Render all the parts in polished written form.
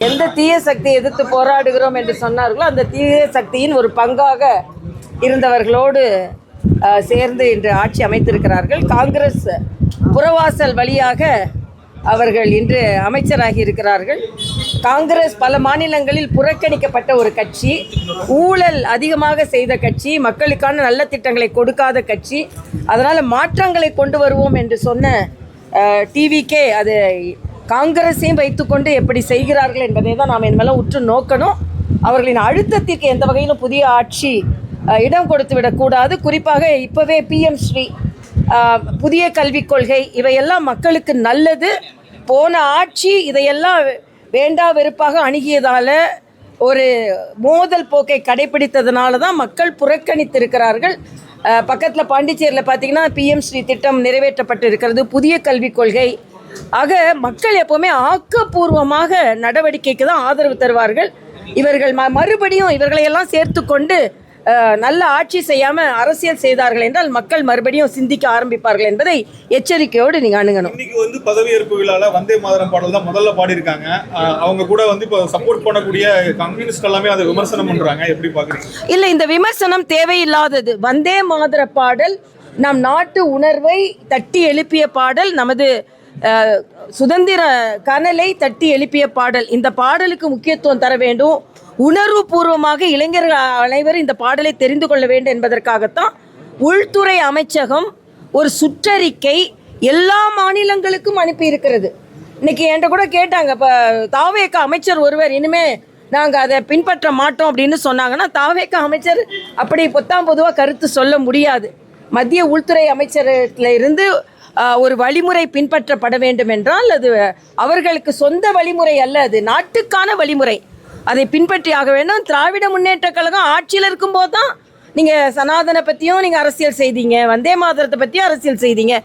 எந்த தீய சக்தியை எதிர்த்து போராடுகிறோம் என்று சொன்னார்களோ அந்த தீய சக்தியின் ஒரு பங்காக இருந்தவர்களோடு சேர்ந்து இன்று ஆட்சி அமைத்திருக்கிறார்கள். காங்கிரஸ் புறவாசல் வழியாக அவர்கள் இன்று அமைச்சராகி இருக்கிறார்கள். காங்கிரஸ் பல மாநிலங்களில் புறக்கணிக்கப்பட்ட ஒரு கட்சி, ஊழல் அதிகமாக செய்த கட்சி, மக்களுக்கான நல்ல திட்டங்களை கொடுக்காத கட்சி. அதனால் மாற்றங்களை கொண்டு வருவோம் என்று சொன்ன டிவிக்கே அது காங்கிரஸையும் வைத்துக்கொண்டு எப்படி செய்கிறார்கள் என்பதை தான் நாம் இனிமேல் உற்று நோக்கணும். அவர்களின் அழுத்தத்திற்கு எந்த வகையிலும் புதிய ஆட்சி இடம் கொடுத்து விடக்கூடாது. குறிப்பாக இப்போவே பிஎம் ஸ்ரீ, புதிய கல்விக் கொள்கை, இவையெல்லாம் மக்களுக்கு நல்லது. போன ஆட்சி இதையெல்லாம் வேண்டா வெறுப்பாக அணுகியதால், ஒரு மோதல் போக்கை கடைபிடித்ததுனால தான் மக்கள் புறக்கணித்திருக்கிறார்கள். பக்கத்தில் பாண்டிச்சேரியில் பார்த்திங்கன்னா பிஎம் ஸ்ரீ திட்டம் நிறைவேற்றப்பட்டு இருக்கிறது, புதிய கல்விக் கொள்கை. ஆக மக்கள் எப்போவுமே ஆக்கப்பூர்வமாக நடவடிக்கைக்கு தான் ஆதரவு தருவார்கள். இவர்கள் மறுபடியும் இவர்களையெல்லாம் சேர்த்து கொண்டு நல்ல ஆட்சி செய்யாமல் அரசியல் செய்தார்கள் என்றால் மக்கள் மறுபடியும் சிந்திக்க ஆரம்பிப்பார்கள் என்பதை எச்சரிக்கையோடு நீங்கள் அணுகணும். இன்னைக்கு பதவியேற்பு விழால வந்தே மாதரம் பாடல் தான் முதல்ல பாடியிருக்காங்க. அவங்க கூட இப்போ சப்போர்ட் பண்ணக்கூடிய கம்யூனிஸ்ட் எல்லாமே அதை விமர்சனம் பண்றாங்க. எப்படி பாக்குறீங்க? இல்லை, இந்த விமர்சனம் தேவையில்லாதது. வந்தே மாதர பாடல் நம் நாட்டு உணர்வை தட்டி எழுப்பிய பாடல், நமது சுதந்திர கனலை தட்டி எழுப்பிய பாடல். இந்த பாடலுக்கு முக்கியத்துவம் தர வேண்டும். உணர்வு பூர்வமாக இளைஞர்கள் அனைவரும் இந்த பாடலை தெரிந்து கொள்ள வேண்டும் என்பதற்காகத்தான் உள்துறை அமைச்சகம் ஒரு சுற்றறிக்கை எல்லா மாநிலங்களுக்கும் அனுப்பி இருக்கிறது. இன்னைக்கு என்கிட்ட கூட கேட்டாங்க, இப்போ தாவேக அமைச்சர் ஒருவர் இனிமே நாங்கள் அதை பின்பற்ற மாட்டோம் அப்படின்னு சொன்னாங்கன்னா, தாவேக அமைச்சர் அப்படி பொதுவாக கருத்து சொல்ல முடியாது. மத்திய உள்துறை அமைச்சரத்தில் இருந்து ஒரு வழிமுறை பின்பற்றப்பட வேண்டும் என்றால் அது அவர்களுக்கு சொந்த வழிமுறை அல்ல, அது நாட்டுக்கான வழிமுறை. அதை பின்பற்றி ஆக வேண்டும். திராவிட முன்னேற்ற கழகம் ஆட்சியில் இருக்கும்போது தான் நீங்கள் சனாதன பற்றியும் நீங்கள் அரசியல் செய்தீங்க, வந்தே மாதரத்தை பற்றியும் அரசியல் செய்தீங்க.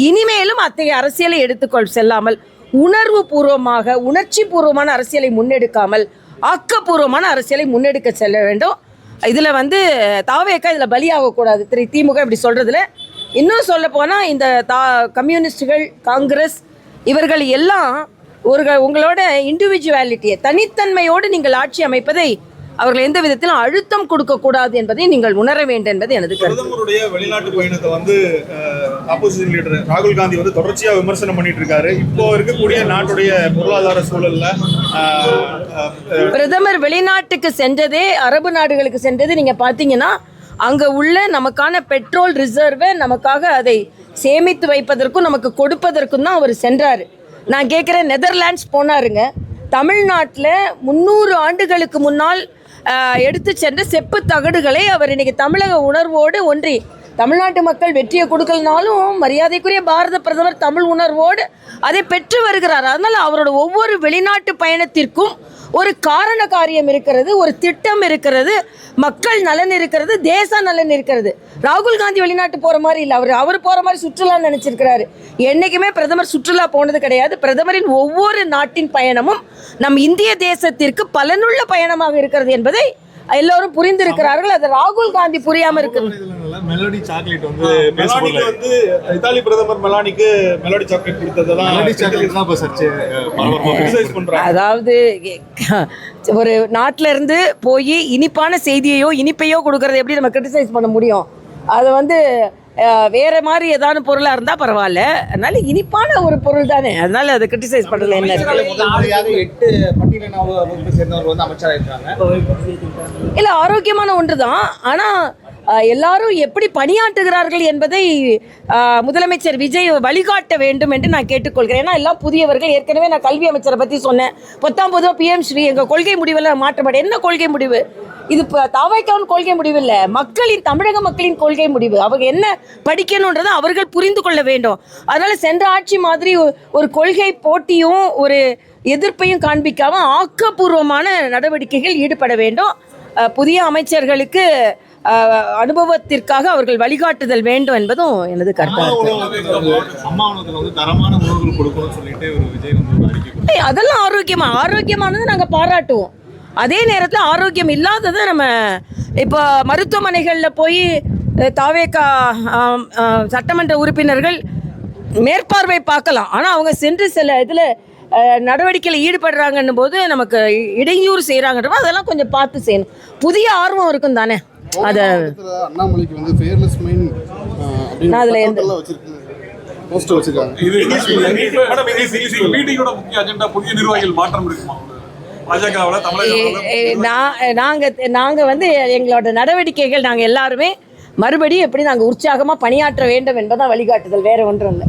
இனிமேலும் அத்தகைய அரசியலை எடுத்துக்கொள் செல்லாமல், உணர்வு பூர்வமாக உணர்ச்சி பூர்வமான அரசியலை முன்னெடுக்காமல் ஆக்கப்பூர்வமான அரசியலை முன்னெடுக்க செல்ல வேண்டும். இதில் தாவேக்கா இதில் பலியாகக்கூடாது. திமுக இப்படி சொல்கிறதுல இன்னும் சொல்ல போனால் இந்த கம்யூனிஸ்டுகள், காங்கிரஸ் இவர்கள் எல்லாம் உங்களோட இண்டிவிஜுவாலிட்டியை, தனித்தன்மையோடு நீங்கள் ஆட்சி அமைப்பதை அவர்கள் எந்த விதத்திலும் அழுத்தம் கொடுக்கக்கூடாது என்பதை நீங்கள் உணர வேண்டும் என்பது எனது கருத்து. பிரதமருடைய வெளிநாட்டு பயணத்தை ஆப்போசிஷன் லீடர் ராகுல் காந்தி தொடர்ச்சியாக விமர்சனம் பண்ணிட்டு இருக்காரு. இப்போ இருக்கக்கூடிய நாட்டுடைய பொருளாதார சூழல்ல பிரதமர் வெளிநாட்டுக்கு சென்றதே, அரபு நாடுகளுக்கு சென்றது நீங்க பார்த்தீங்கன்னா, அங்கே உள்ள நமக்கான பெட்ரோல் ரிசர்வை நமக்காக அதை சேமித்து வைப்பதற்கும் நமக்கு கொடுப்பதற்கும் தான் அவர் சென்றார். நான் கேட்குறேன், நெதர்லாண்ட்ஸ் போனாருங்க. தமிழ்நாட்டில் 300 ஆண்டுகளுக்கு முன்னால் எடுத்து சென்ற செப்பு தகடுகளை அவர் இன்னைக்கு தமிழக உணர்வோடு ஒன்றி, தமிழ்நாட்டு மக்கள் வெற்றியை கொடுக்கலனாலும் மரியாதைக்குரிய பாரத பிரதமர் தமிழ் உணர்வோடு அதை பெற்று வருகிறார். அதனால் அவரோட ஒவ்வொரு வெளிநாட்டு பயணத்திற்கும் ஒரு காரண காரியம் இருக்கிறது, ஒரு திட்டம் இருக்கிறது, மக்கள் நலன் இருக்கிறது, தேச நலன் இருக்கிறது. ராகுல் காந்தி வெளிநாட்டு போகிற மாதிரி இல்லை, அவர் போகிற மாதிரி சுற்றுலா நினச்சிருக்கிறாரு. என்றைக்குமே பிரதமர் சுற்றுலா போனது கிடையாது. பிரதமரின் ஒவ்வொரு நாட்டின் பயணமும் நம் இந்திய தேசத்திற்கு பலனுள்ள பயணமாக இருக்கிறது என்பதை எல்லோரும் புரிந்திருக்கிறார்கள். அது ராகுல் காந்தி புரியாம இருக்கு. மெலோடி சாக்லேட் இத்தாலி பிரதமர் மெலானிக்கு மெலோடி சாக்லேட் கொடுத்ததெல்லாம் அதாவது ஒரு நாட்டில இருந்து போய் இனிப்பான செய்தியையோ இனிப்பையோ கொடுக்கறத எப்படி நம்ம கிரிட்டிசைஸ் பண்ண முடியும்? அதை வேற மாதிரி ஏதாவது பொருளா இருந்தா பரவாயில்ல. அதனால இனிப்பான ஒரு பொருள் தானே, அதனால அதை கிரிட்டிசைஸ் பண்றதுல என்ன இல்ல, ஆரோக்கியமான ஒன்றுதான். ஆனா எல்லாரும் எப்படி பணியாற்றுகிறார்கள் என்பதை முதலமைச்சர் விஜய் வழிகாட்ட வேண்டும் என்று நான் கேட்டுக்கொள்கிறேன். ஏன்னா எல்லாம் புதியவர்கள். ஏற்கனவே நான் கல்வி அமைச்சரை பற்றி சொன்னேன். 19 பிஎம் ஸ்ரீ எங்கள் கொள்கை முடிவில் மாற்றப்பட என்ன கொள்கை முடிவு இது? தாவேக்காவின் கொள்கை முடிவு இல்லை, தமிழக மக்களின் கொள்கை முடிவு. அவங்க என்ன படிக்கணுன்றதை அவர்கள் புரிந்து கொள்ள வேண்டும். அதனால சென்ற ஆட்சி மாதிரி ஒரு கொள்கை போட்டியும் ஒரு எதிர்ப்பையும் காண்பிக்காம ஆக்கப்பூர்வமான நடவடிக்கைகள் ஈடுபட வேண்டும். புதிய அமைச்சர்களுக்கு அனுபவத்திற்காக அவர்கள் வழிகாட்டுதல் வேண்டும் என்பதும் எனது கருத்து. அதெல்லாம் ஆரோக்கியமானது நாங்கள் பாராட்டுவோம். அதே நேரத்தில் ஆரோக்கியம் இல்லாததை நம்ம இப்போ மருத்துவமனைகளில் போய் தாவேகா சட்டமன்ற உறுப்பினர்கள் மேற்பார்வை பார்க்கலாம். ஆனால் அவங்க சென்று சில இதில் நடவடிக்கையில் ஈடுபடுறாங்கன்னும் போது நமக்கு இடையூறு செய்கிறாங்கன்றப்போ அதெல்லாம் கொஞ்சம் பார்த்து செய்யணும். புதிய ஆர்வம் இருக்கும் தானே அதை. அண்ணாமலைக்கு வந்து ஃபேர்லெஸ் மைண்ட் நான் அதில் எந்த போஸ்டர் வச்சிருக்காங்க. மீட்டிங்கோட முக்கிய அஜெண்டா புதிய நிர்வாகிகள் மாற்றம் இருக்குமா பாஜகவில் தமிழக? நாங்கள் வந்து எங்களோட நடவடிக்கைகள் நாங்கள் எல்லாருமே மறுபடியும் எப்படி நாங்கள் உற்சாகமாக பணியாற்ற வேண்டும் என்பதான் வழிகாட்டுதல், வேற ஒன்றும் இல்லை.